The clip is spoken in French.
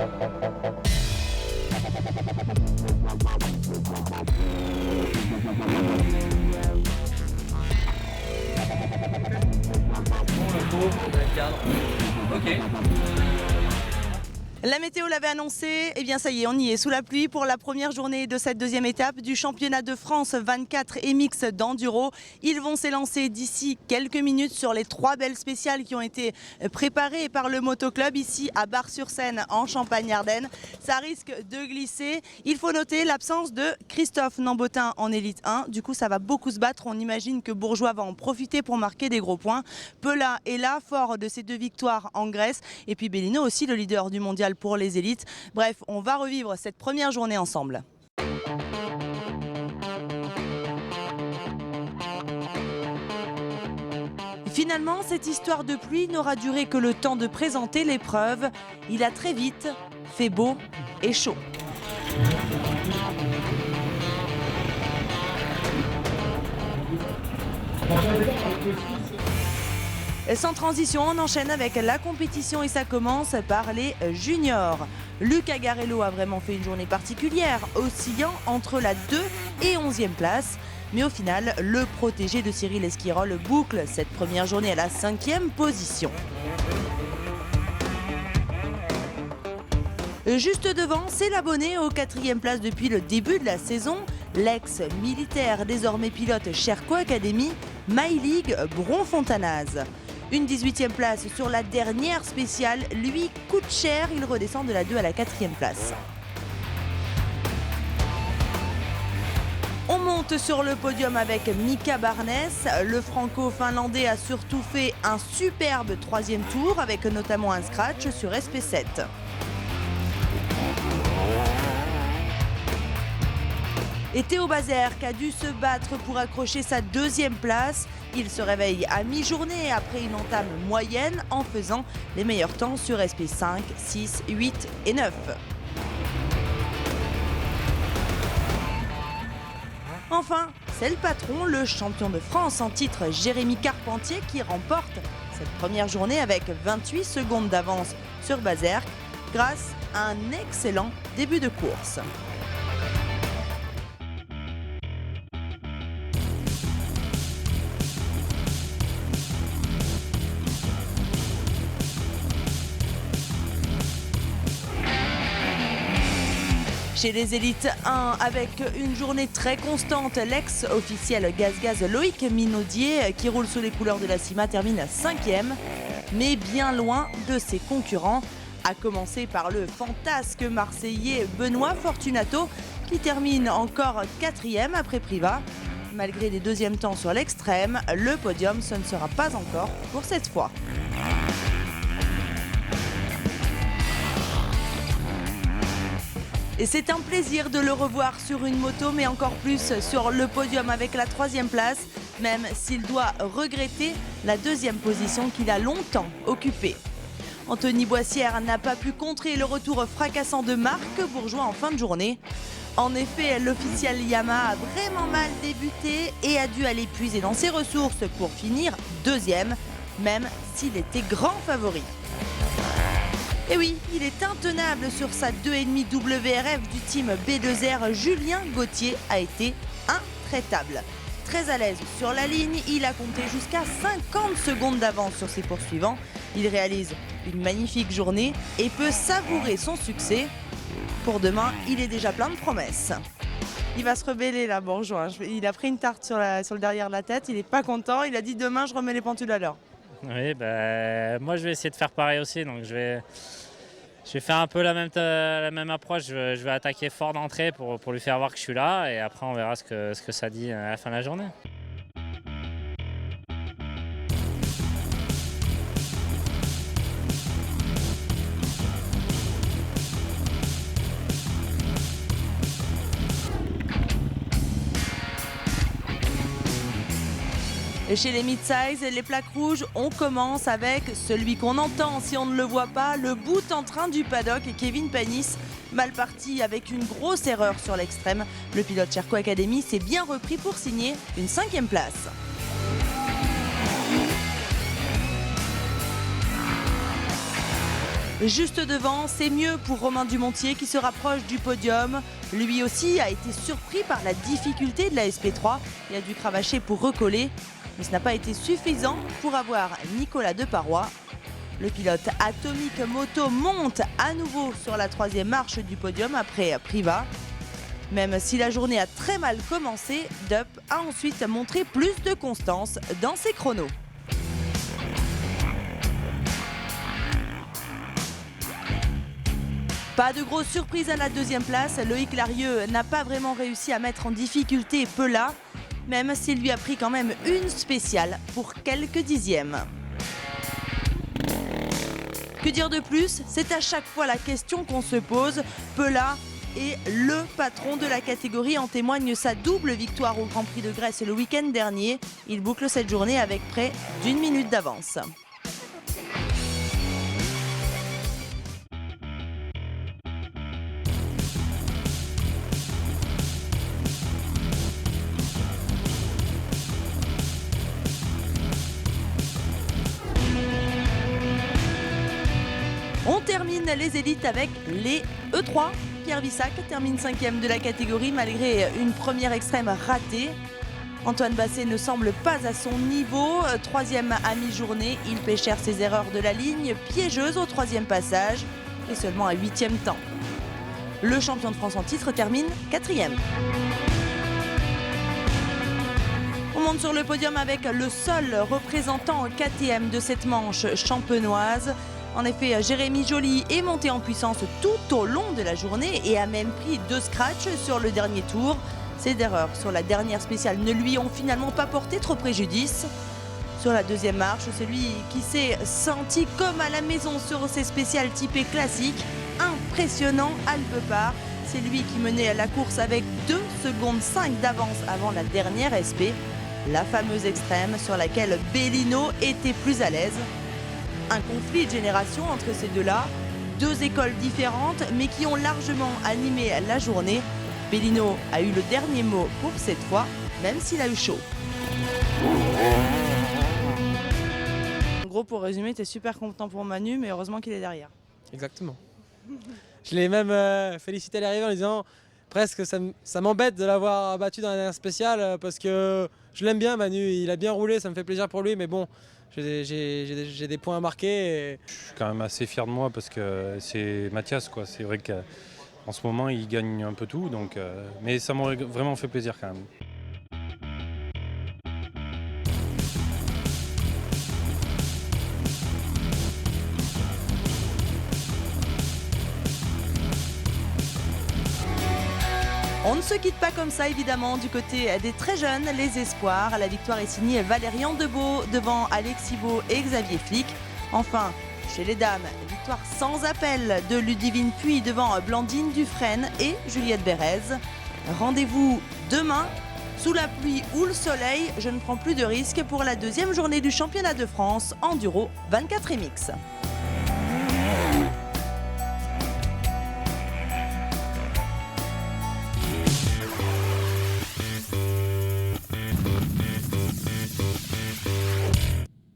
Ok. La météo l'avait annoncé, et bien ça y est, on y est sous la pluie pour la première journée de cette deuxième étape du championnat de France 24 et mix d'enduro. Ils vont s'élancer d'ici quelques minutes sur les 3 belles spéciales qui ont été préparées par le motoclub ici à Bar-sur-Seine en Champagne-Ardenne. Ça risque de glisser. Il faut noter l'absence de Christophe Nambotin en élite 1. Du coup, ça va beaucoup se battre. On imagine que Bourgeois va en profiter pour marquer des gros points. Pela est là, fort de ses 2 victoires en Grèce. Et puis Bellino aussi, le leader du mondial pour les élites. Bref, on va revivre cette première journée ensemble. Finalement, cette histoire de pluie n'aura duré que le temps de présenter l'épreuve. Il a très vite fait beau et chaud. Sans transition, on enchaîne avec la compétition et ça commence par les juniors. Luc Agarello a vraiment fait une journée particulière, oscillant entre la 2 et 11e place. Mais au final, le protégé de Cyril Esquirol boucle cette première journée à la 5e position. Juste devant, c'est l'abonné aux 4e place depuis le début de la saison. L'ex-militaire, désormais pilote Sherco Academy, Maïlig Bronfontanaz. Une 18e place sur la dernière spéciale lui coûte cher, il redescend de la 2 à la 4e place. On monte sur le podium avec Mika Barnes. Le franco-finlandais a surtout fait un superbe 3e tour avec notamment un scratch sur SP7. Et Théo Bazerque a dû se battre pour accrocher sa 2e place. Il se réveille à mi-journée après une entame moyenne en faisant les meilleurs temps sur SP5, 6, 8 et 9. Enfin, c'est le patron, le champion de France en titre Jérémy Carpentier qui remporte cette première journée avec 28 secondes d'avance sur Bazerque grâce à un excellent début de course. Chez les élites 1, avec une journée très constante, l'ex-officiel gaz-gaz Loïc Minaudier, qui roule sous les couleurs de la CIMA, termine 5e, mais bien loin de ses concurrents, à commencer par le fantasque marseillais Benoît Fortunato, qui termine encore 4e après Privat. Malgré des 2e temps sur l'extrême, le podium, ce ne sera pas encore pour cette fois. Et c'est un plaisir de le revoir sur une moto, mais encore plus sur le podium avec la 3e place, même s'il doit regretter la 2e position qu'il a longtemps occupée. Anthony Boissière n'a pas pu contrer le retour fracassant de Marc Bourgeois en fin de journée. En effet, l'officiel Yamaha a vraiment mal débuté et a dû aller puiser dans ses ressources pour finir 2e, même s'il était grand favori. Et oui, il est intenable sur sa 2,5 WRF du team B2R. Julien Gauthier a été intraitable. Très à l'aise sur la ligne, il a compté jusqu'à 50 secondes d'avance sur ses poursuivants. Il réalise une magnifique journée et peut savourer son succès. Pour demain, il est déjà plein de promesses. Il va se rebeller là, Bourgeois. Il a pris une tarte sur le derrière de la tête, il n'est pas content. Il a dit demain, je remets les pendules à l'heure. Oui, moi je vais essayer de faire pareil aussi, donc je vais faire un peu la même approche. Je vais attaquer fort d'entrée pour lui faire voir que je suis là et après on verra ce que ça dit à la fin de la journée. Chez les mid-size, les plaques rouges, on commence avec celui qu'on entend si on ne le voit pas, le bout en train du paddock, Kevin Panis. Mal parti avec une grosse erreur sur l'extrême. Le pilote Sherco Academy s'est bien repris pour signer une 5e place. Juste devant, c'est mieux pour Romain Dumontier qui se rapproche du podium. Lui aussi a été surpris par la difficulté de la SP3 et a dû cravacher pour recoller. Mais ce n'a pas été suffisant pour avoir Nicolas Deparoy. Le pilote Atomic Moto monte à nouveau sur la 3e marche du podium après Priva. Même si la journée a très mal commencé, Dup a ensuite montré plus de constance dans ses chronos. Pas de grosse surprise à la 2e place, Loïc Larieux n'a pas vraiment réussi à mettre en difficulté Pela, même s'il lui a pris quand même une spéciale pour quelques dixièmes. Que dire de plus? C'est à chaque fois la question qu'on se pose. Pela est le patron de la catégorie, en témoigne sa double victoire au Grand Prix de Grèce le week-end dernier. Il boucle cette journée avec près d'1 minute d'avance. On termine les élites avec les E3. Pierre Vissac termine 5e de la catégorie malgré une première extrême ratée. Antoine Basset ne semble pas à son niveau. 3e à mi-journée, il pêchère ses erreurs de la ligne piégeuse au 3e passage et seulement à 8e temps. Le champion de France en titre termine 4e. On monte sur le podium avec le seul représentant KTM de cette manche champenoise. En effet, Jérémy Joly est monté en puissance tout au long de la journée et a même pris 2 scratchs sur le dernier tour. Ses erreurs sur la dernière spéciale ne lui ont finalement pas porté trop préjudice. Sur la 2e marche, celui qui s'est senti comme à la maison sur ses spéciales typées classiques, impressionnant Alpepart. C'est lui qui menait la course avec 2 secondes 5 d'avance avant la dernière SP, la fameuse extrême sur laquelle Bellino était plus à l'aise. Un conflit de génération entre ces deux-là, 2 écoles différentes mais qui ont largement animé la journée. Bellino a eu le dernier mot pour cette fois, même s'il a eu chaud. En gros, pour résumer, tu es super content pour Manu, mais heureusement qu'il est derrière. Exactement. Je l'ai même félicité à l'arrivée en lui disant presque ça m'embête de l'avoir battu dans la dernière spéciale parce que je l'aime bien Manu, il a bien roulé, ça me fait plaisir pour lui, mais bon, j'ai des points à marquer. Je suis quand même assez fier de moi parce que c'est Mathias, quoi. C'est vrai qu'en ce moment il gagne un peu tout, donc, mais ça m'aurait vraiment fait plaisir quand même. On ne se quitte pas comme ça évidemment du côté des très jeunes, les espoirs. La victoire est signée Valérian Debeau devant Alexis Beau et Xavier Flick. Enfin, chez les dames, victoire sans appel de Ludivine Puy devant Blandine Dufresne et Juliette Bérez. Rendez-vous demain, sous la pluie ou le soleil, je ne prends plus de risques pour la 2e journée du championnat de France Enduro 24 MX.